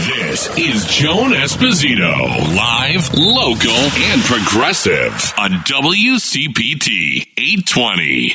This is Joan Esposito, live, local, and progressive on WCPT 820.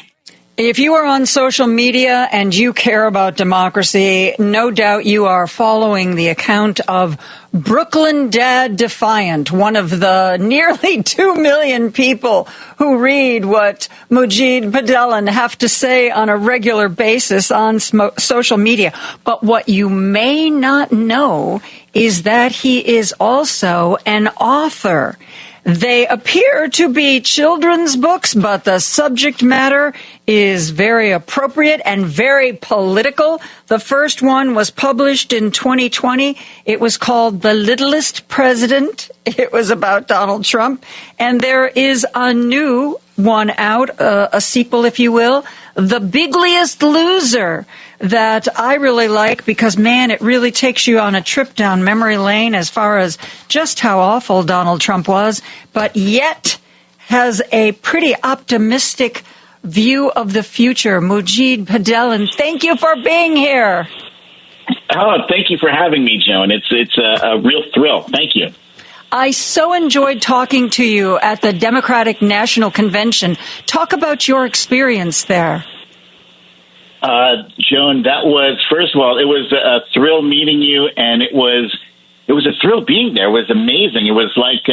If you are on social media and you care about democracy, no doubt you are following the account of Brooklyn Dad Defiant, one of the nearly 2 million people who read what Majid Padellan have to say on a regular basis on social media. But what you may not know is that he is also an author. They appear to be children's books, but the subject matter is very appropriate and very political. The first one was published in 2020. It was called The Littlest President. It was about Donald Trump. And there is a new one out, a sequel, if you will, The Bigliest Loser, that I really like because, man, it really takes you on a trip down memory lane as far as just how awful Donald Trump was, but yet has a pretty optimistic view of the future. Majid Padellan, thank you for being here. Oh, thank you for having me, Joan. It's a real thrill. Thank you. I so enjoyed talking to you at the Democratic National Convention. Talk about your experience there. Joan, that was, first of all, it was a thrill meeting you, and it was a thrill being there. It was amazing. It was like,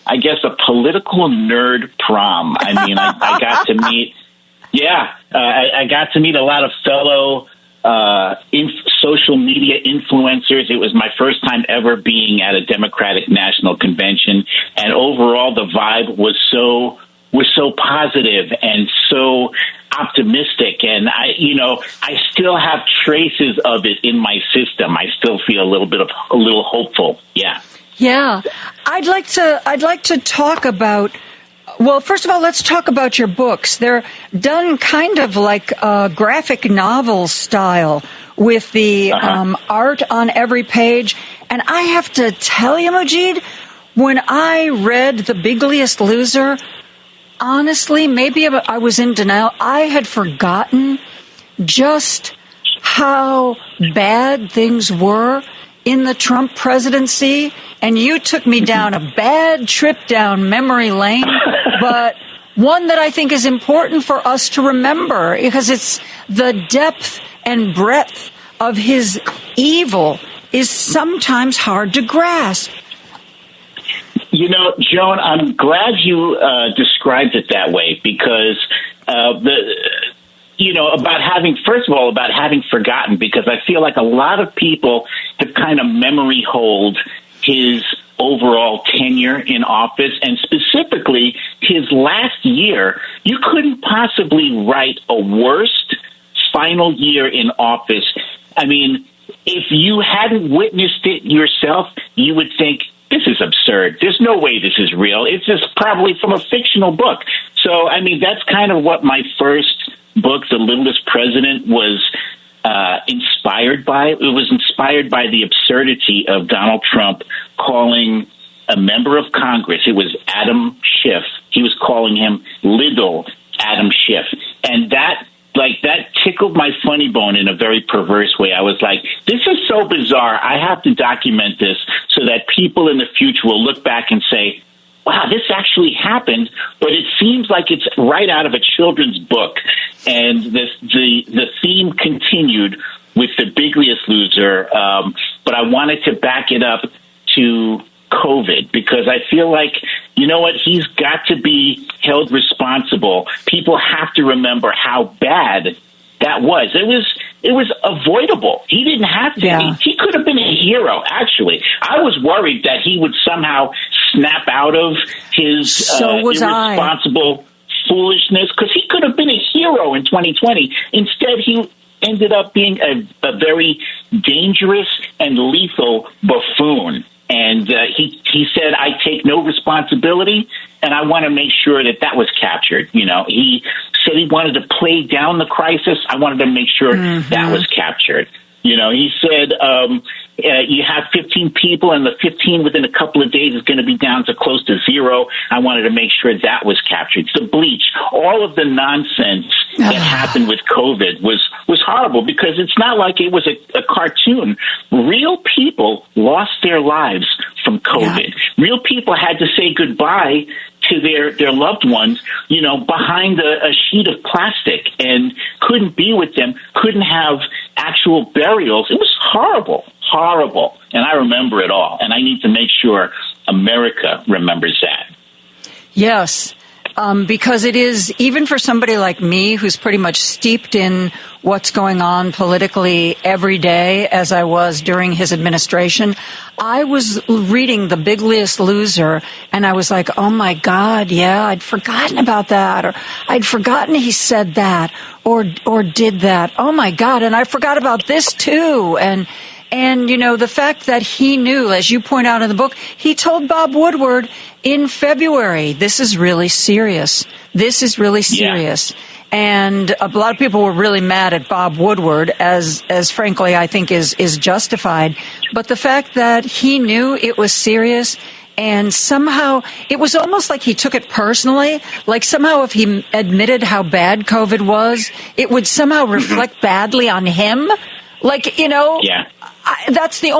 I guess, a political nerd prom. I mean, I got to meet, I got to meet a lot of fellow social media influencers. It was my first time ever being at a Democratic National Convention, and overall the vibe was so positive and so optimistic, and I still have traces of it in my system. I still feel a little hopeful. Yeah. I'd like to talk about. Well, first of all, let's talk about your books. They're done kind of like a graphic novel style with the art on every page. And I have to tell you, Majid, when I read The Bigliest Loser, honestly, maybe I was in denial. I had forgotten just how bad things were in the Trump presidency, and you took me down a bad trip down memory lane, but one that I think is important for us to remember because it's the depth and breadth of his evil is sometimes hard to grasp. You know, Joan, I'm glad you described it that way because about having forgotten, because I feel like a lot of people have kind of memory hold his overall tenure in office, and specifically his last year. You couldn't possibly write a worst final year in office. I mean, if you hadn't witnessed it yourself, you would think, this is absurd. There's no way this is real. It's just probably from a fictional book. So, I mean, that's kind of what my first book, The Littlest President, was inspired by. It was inspired by the absurdity of Donald Trump calling a member of Congress, it was Adam Schiff, he was calling him Little Adam Schiff. And that tickled my funny bone in a very perverse way. I was like, this is so bizarre. I have to document this so that people in the future will look back and say, wow, this actually happened, but it seems like it's right out of a children's book. And the theme continued with The Bigliest Loser, but I wanted to back it up to COVID because I feel like, you know what, he's got to be held responsible. People have to remember how bad that was. It was avoidable. He didn't have to. Yeah. He could have been a hero, actually. I was worried that he would somehow snap out of his irresponsible foolishness, because he could have been a hero in 2020. Instead, he ended up being a very dangerous and lethal buffoon. And he said, I take no responsibility, and I want to make sure that was captured. You know, he said he wanted to play down the crisis. I wanted to make sure that was captured. You know, he said you have 15 people, and the 15 within a couple of days is going to be down to close to zero. I wanted to make sure that was captured. The bleach, all of the nonsense that happened with COVID was horrible, because it's not like it was a cartoon. Real people lost their lives from COVID. Yeah. Real people had to say goodbye to their loved ones, behind a sheet of plastic, and couldn't be with them, couldn't have actual burials. It was horrible. And I remember it all. And I need to make sure America remembers that. Yes. Because it is, even for somebody like me, who's pretty much steeped in what's going on politically every day, as I was during his administration, I was reading The Biggest Loser, and I was like, oh my God, yeah, I'd forgotten about that, or I'd forgotten he said that, or did that. Oh my God, and I forgot about this too. And the fact that he knew, as you point out in the book, he told Bob Woodward in February, this is really serious. This is really serious. Yeah. And a lot of people were really mad at Bob Woodward, as frankly I think is justified. But the fact that he knew it was serious, and somehow it was almost like he took it personally, like somehow if he admitted how bad COVID was, it would somehow reflect badly on him. Yeah. That's the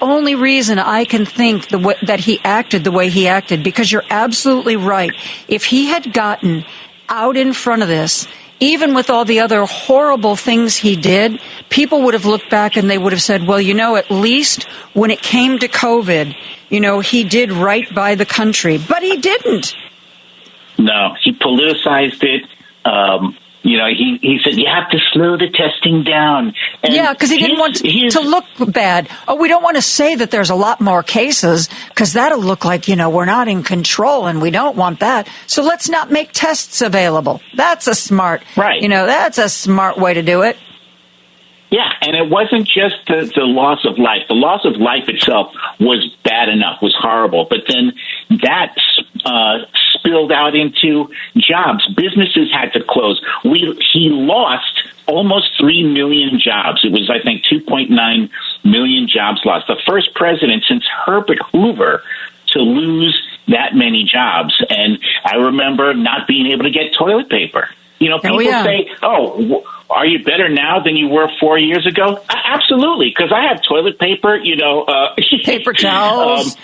only reason I can think that he acted the way he acted, because you're absolutely right. If he had gotten out in front of this, even with all the other horrible things he did, people would have looked back and they would have said, well, at least when it came to COVID, he did right by the country. But he didn't. No, he politicized it. He said, you have to slow the testing down. And yeah, because he didn't want to look bad. Oh, we don't want to say that there's a lot more cases, because that'll look like, we're not in control, and we don't want that. So let's not make tests available. That's a smart, right. That's a smart way to do it. Yeah, and it wasn't just the loss of life. The loss of life itself was bad enough, was horrible. But then that spilled out into jobs. Businesses had to close. He lost almost 3 million jobs. It was, I think, 2.9 million jobs lost. The first president since Herbert Hoover to lose that many jobs. And I remember not being able to get toilet paper. People say, are you better now than you were 4 years ago? Absolutely, because I have toilet paper, paper towels,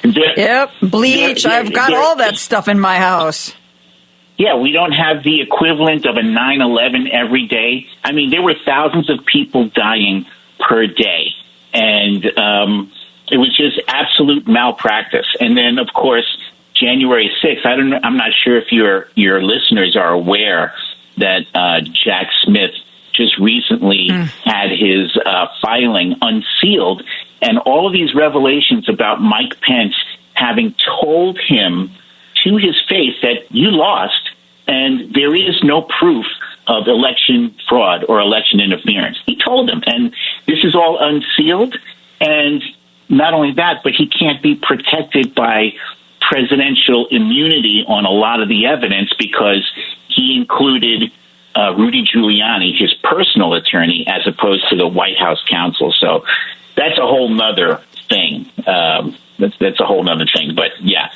bleach. I've got all that stuff in my house. Yeah, we don't have the equivalent of a 9/11 every day. I mean, there were thousands of people dying per day, and it was just absolute malpractice. And then, of course, January 6th, I'm not sure if your listeners are aware that Jack Smith just recently had his filing unsealed, and all of these revelations about Mike Pence having told him to his face that you lost, and there is no proof of election fraud or election interference. He told him, and this is all unsealed, and not only that, but he can't be protected by presidential immunity on a lot of the evidence, because he included Rudy Giuliani, his personal attorney, as opposed to the White House counsel. So that's a whole nother thing. That's a whole nother thing. But yeah.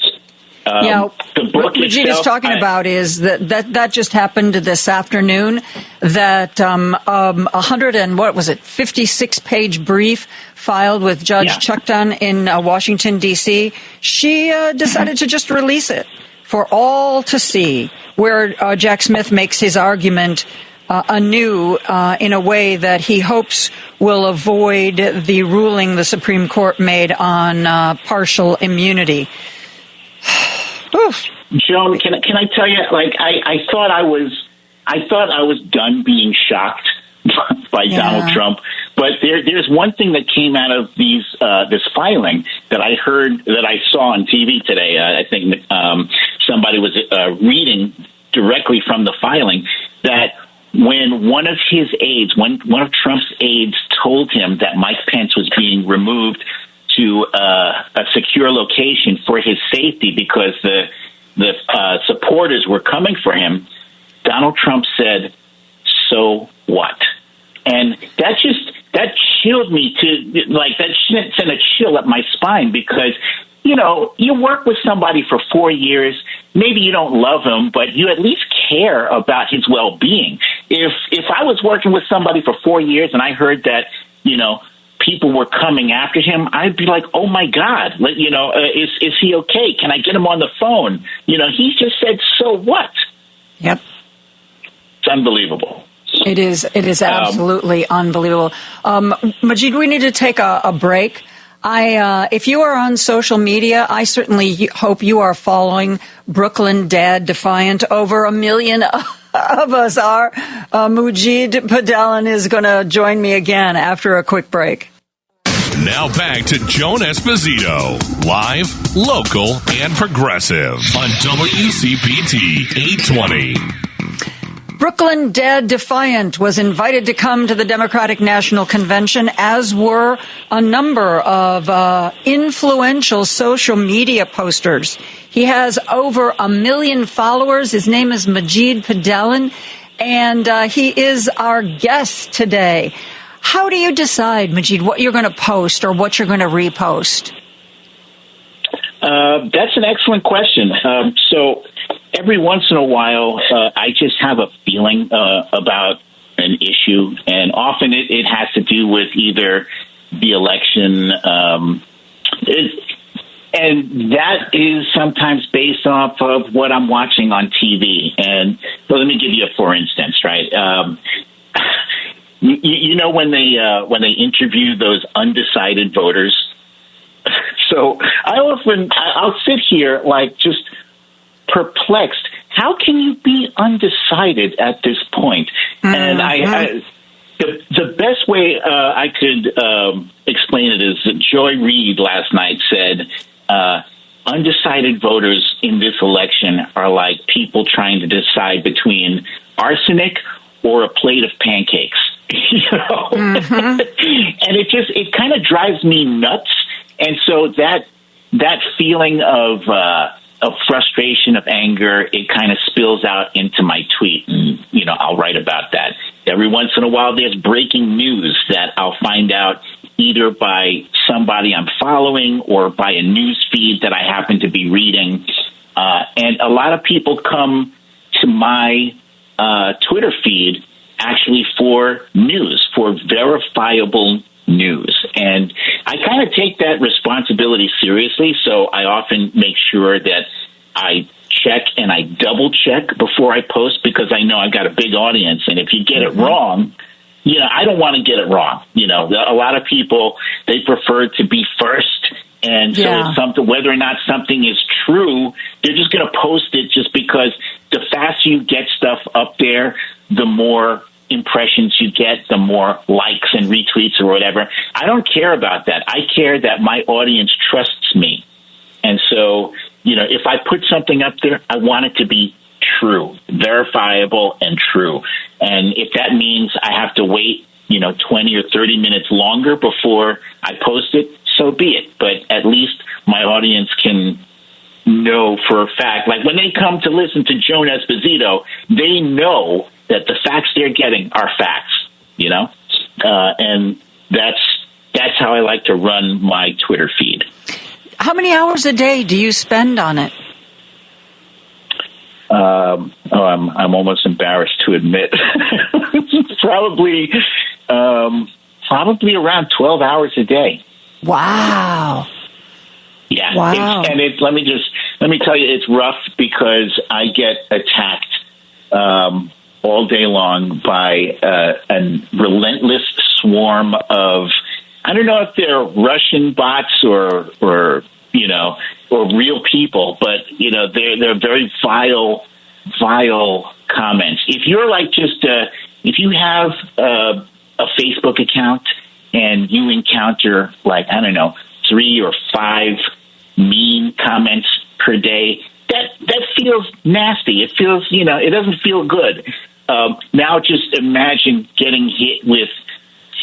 The book what Majid is talking about is that just happened this afternoon, that 56-page brief filed with Judge Chuck Dunn in Washington, D.C. She decided to just release it for all to see, where Jack Smith makes his argument anew in a way that he hopes will avoid the ruling the Supreme Court made on partial immunity. Joan, can I tell you? I thought I was done being shocked by Donald Trump, but there's one thing that came out of this filing that I saw on TV today. I think somebody was reading directly from the filing that when one of his aides, one of Trump's aides, told him that Mike Pence was being removed to a secure location for his safety because the supporters were coming for him, Donald Trump said, "So what?" And that chilled me to, like, that sent a chill up my spine because, you work with somebody for 4 years. Maybe you don't love him, but you at least care about his well-being. If I was working with somebody for 4 years and I heard that, people were coming after him, I'd be like, oh my God, is he okay? Can I get him on the phone? He just said, so what? Yep. It's unbelievable. It is absolutely unbelievable. Majid, we need to take a break. If you are on social media, I certainly hope you are following Brooklyn Dad Defiant. Over 1 million of us are. Majid Padellan is going to join me again after a quick break. Now back to Joan Esposito, live, local, and progressive on WCPT 820. Brooklyn Dad Defiant was invited to come to the Democratic National Convention, as were a number of influential social media posters. He has over 1 million followers. His name is Majid Padellan, and he is our guest today. How do you decide, Majid, what you're going to post or what you're going to repost? That's an excellent question. So every once in a while, I just have a feeling about an issue, and often it has to do with either the election, and that is sometimes based off of what I'm watching on TV. And let me give you a for instance, right? When they interview those undecided voters. So I'll sit here like just perplexed. How can you be undecided at this point? Mm-hmm. And the best way I could explain it is that Joy Reid last night said, undecided voters in this election are like people trying to decide between arsenic or a plate of pancakes. Mm-hmm. And it kind of drives me nuts. And so that feeling of frustration, of anger, it kind of spills out into my tweet. And, I'll write about that. Every once in a while, there's breaking news that I'll find out either by somebody I'm following or by a news feed that I happen to be reading. And a lot of people come to my Twitter feed actually for news, for verifiable news. And I kind of take that responsibility seriously, so I often make sure that I check and I double check before I post, because I know I've got a big audience, and if you get it wrong, I don't want to get it wrong. A lot of people, they prefer to be first, and so whether or not something is true, they're just going to post it just because the faster you get stuff up there, the more impressions you get, the more likes and retweets or whatever. I don't care about that. I care that my audience trusts me. And so, if I put something up there, I want it to be true, verifiable and true. And if that means I have to wait, 20 or 30 minutes longer before I post it, so be it. But at least my audience can know for a fact, like when they come to listen to Joan Esposito, they know that the facts they're getting are facts, and that's how I like to run my Twitter feed. How many hours a day do you spend on it? I'm almost embarrassed to admit. probably around 12 hours a day. Wow. Yeah. Wow. Let me tell you, it's rough because I get attacked all day long by a relentless swarm of, I don't know if they're Russian bots or real people, but they're very vile comments. If you're like if you have a Facebook account and you encounter 3 or 5 mean comments per day, that feels nasty. It feels, it doesn't feel good. Now just imagine getting hit with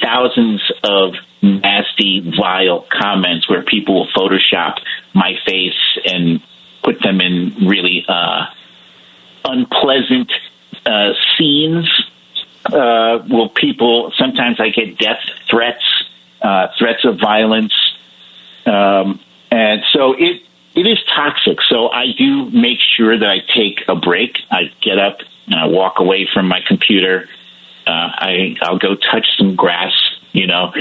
thousands of nasty, vile comments where people will Photoshop my face and put them in really unpleasant scenes. Sometimes I get death threats threats of violence. And so it is toxic. So I do make sure that I take a break. I get up and I walk away from my computer. I'll go touch some grass, Yeah.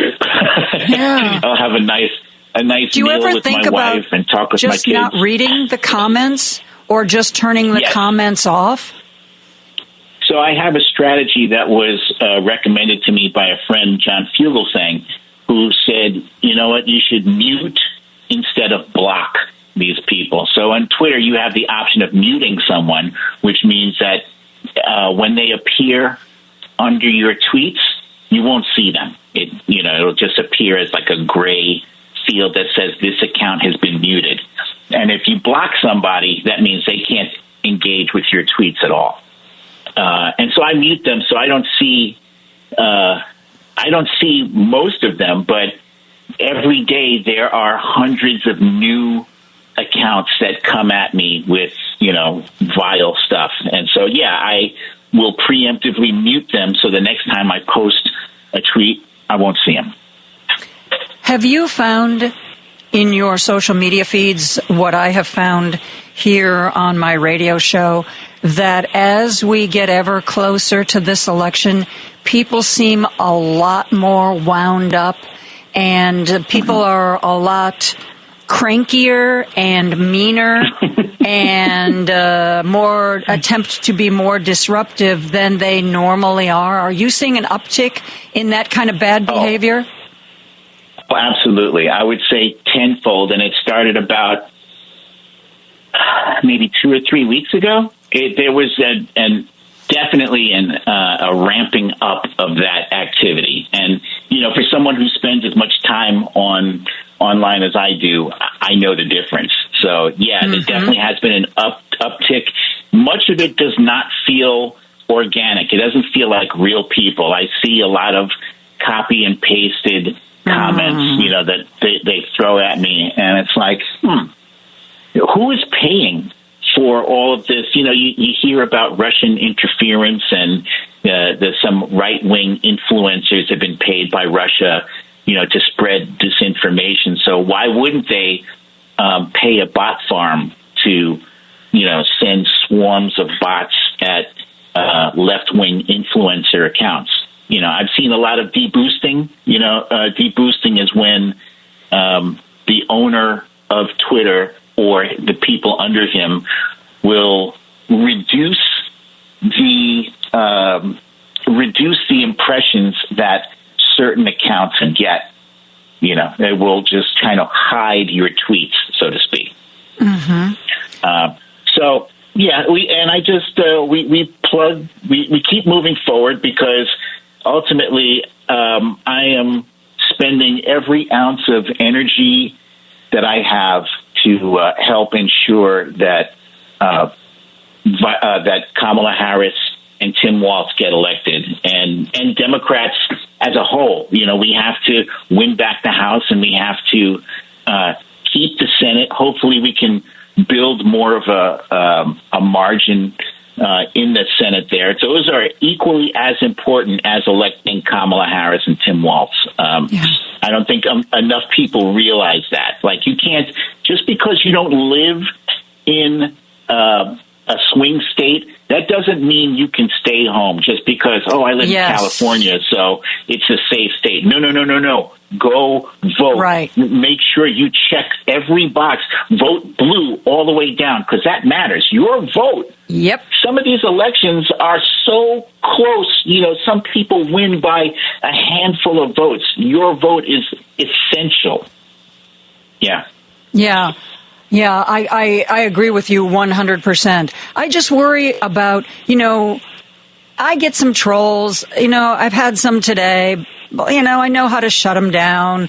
I'll have a nice meal with my wife and talk with my kids. Just not reading the comments or just turning the comments off? So I have a strategy that was recommended to me by a friend, John Fugelsang, who said, you know what, you should mute instead of block these people. So on Twitter, you have the option of muting someone, which means that when they appear under your tweets, you won't see them. It'll just appear as like a gray field that says this account has been muted. And if you block somebody, that means they can't engage with your tweets at all. And so I mute them, so I don't see most of them, but every day there are hundreds of new accounts that come at me with, vile stuff. And so, I will preemptively mute them so the next time I post a tweet, I won't see them. Have you found in your social media feeds what I have found here on my radio show, that as we get ever closer to this election, people seem a lot more wound up and people are a lot crankier and meaner and more attempt to be more disruptive than they normally are? Are you seeing an uptick in that kind of bad behavior? Oh, absolutely. I would say tenfold, and it started about maybe 2 or 3 weeks ago. There was definitely a ramping up of that activity. And, for someone who spends as much time online as I do, I know the difference. So, there definitely has been an uptick. Much of it does not feel organic. It doesn't feel like real people. I see a lot of copy and pasted comments, that they throw at me. And it's like, who is paying for all of this? You hear about Russian interference and some right-wing influencers have been paid by Russia, to spread disinformation. So why wouldn't they pay a bot farm to, send swarms of bots at left-wing influencer accounts? I've seen a lot of deboosting. Deboosting is when the owner of Twitter or the people under him will reduce the impressions that certain accounts can get. They will just kind of hide your tweets, so to speak. We keep moving forward because ultimately I am spending every ounce of energy that I have to help ensure that that Kamala Harris and Tim Walz get elected, and Democrats as a whole. We have to win back the House, and we have to keep the Senate. Hopefully, we can build more of a margin in the Senate there. Those are equally as important as electing Kamala Harris and Tim Walz. I don't think enough people realize that. Like, you can't, just because you don't live in a swing state, that doesn't mean you can stay home just because, I live in California, so it's a safe state. No. Go vote. Right. Make sure you check every box. Vote blue all the way down, because that matters. Your vote. Yep. Some of these elections are so close. Some people win by a handful of votes. Your vote is essential. Yeah. Yeah. Yeah, I agree with you 100%. I just worry about, I get some trolls. I've had some today. I know how to shut them down.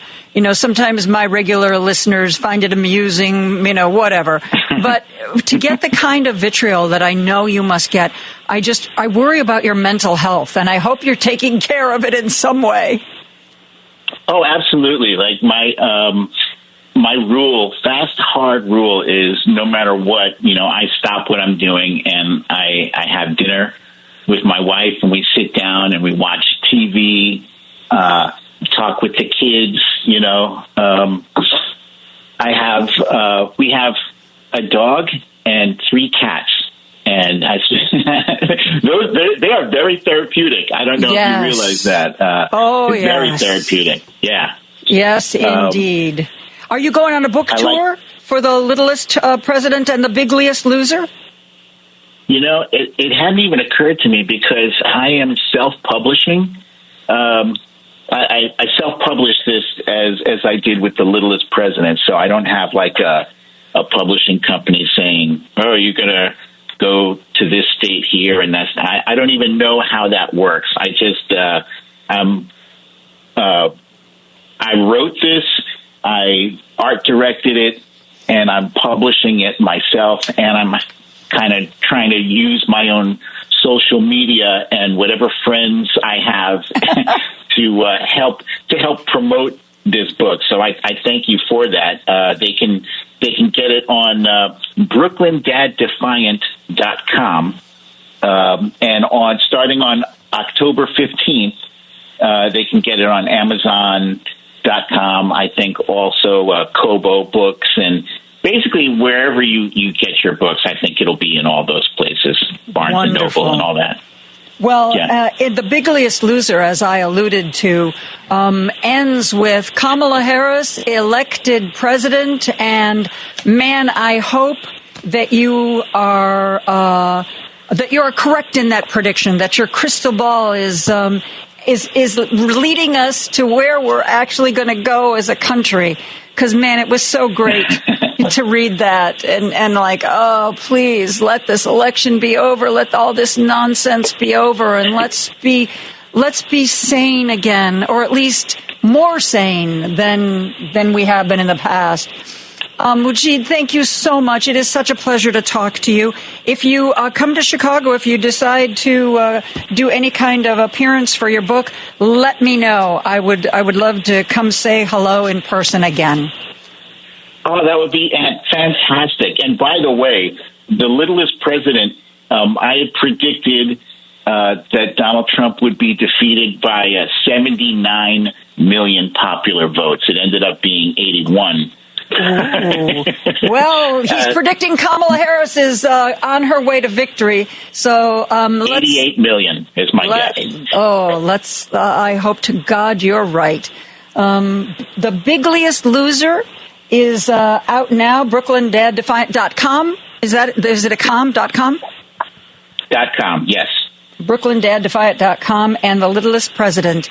Sometimes my regular listeners find it amusing, whatever. But to get the kind of vitriol that I know you must get, I worry about your mental health, and I hope you're taking care of it in some way. Oh, absolutely. Like my rule, fast, hard rule is no matter what, I stop what I'm doing and I have dinner with my wife and we sit down and we watch TV. talk with the kids. We have a dog and 3 cats. And they are very therapeutic. I don't know if you realize that. It's very therapeutic. Yeah. Yes, indeed. Are you going on a book tour for The Littlest President and the Bigliest Loser? It hadn't even occurred to me because I am self-publishing. I self-published this as I did with The Littlest President, so I don't have like a publishing company saying, "Oh, you're gonna go to this state here," and I don't even know how that works. I just I wrote this, I art directed it, and I'm publishing it myself, and I'm kind of trying to use my own social media and whatever friends I have to help promote this book. So I thank you for that. They can get it on BrooklynDadDefiant.com, and starting on October 15th, they can get it on Amazon.com. I think also Kobo Books, and basically wherever you get your books, I think it'll be in all those places, Barnes and Noble and all that. Well, The Bigliest Loser, as I alluded to, ends with Kamala Harris elected president, and man, I hope that you are correct in that prediction, that your crystal ball is leading us to where we're actually going to go as a country. Because, man, it was so great to read that and like, oh, please let this election be over. Let all this nonsense be over, and let's be sane again, or at least more sane than we have been in the past. Majid, thank you so much. It is such a pleasure to talk to you. If you come to Chicago, if you decide to do any kind of appearance for your book, let me know. I would love to come say hello in person again. Oh, that would be fantastic. And by the way, The Littlest President, I had predicted that Donald Trump would be defeated by 79 million popular votes. It ended up being 81. Well, he's predicting Kamala Harris is on her way to victory. So 88 million is my guess. I hope to God you're right. The Bigliest Loser is out now. BrooklynDadDefiant.com. Is it a com.com? .com, yes. BrooklynDadDefiant.com and The Littlest President.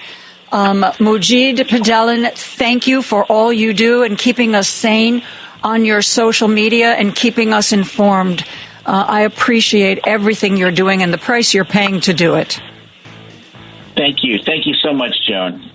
Majid Padellan, thank you for all you do and keeping us sane on your social media and keeping us informed. I appreciate everything you're doing and the price you're paying to do it. Thank you. Thank you so much, Joan.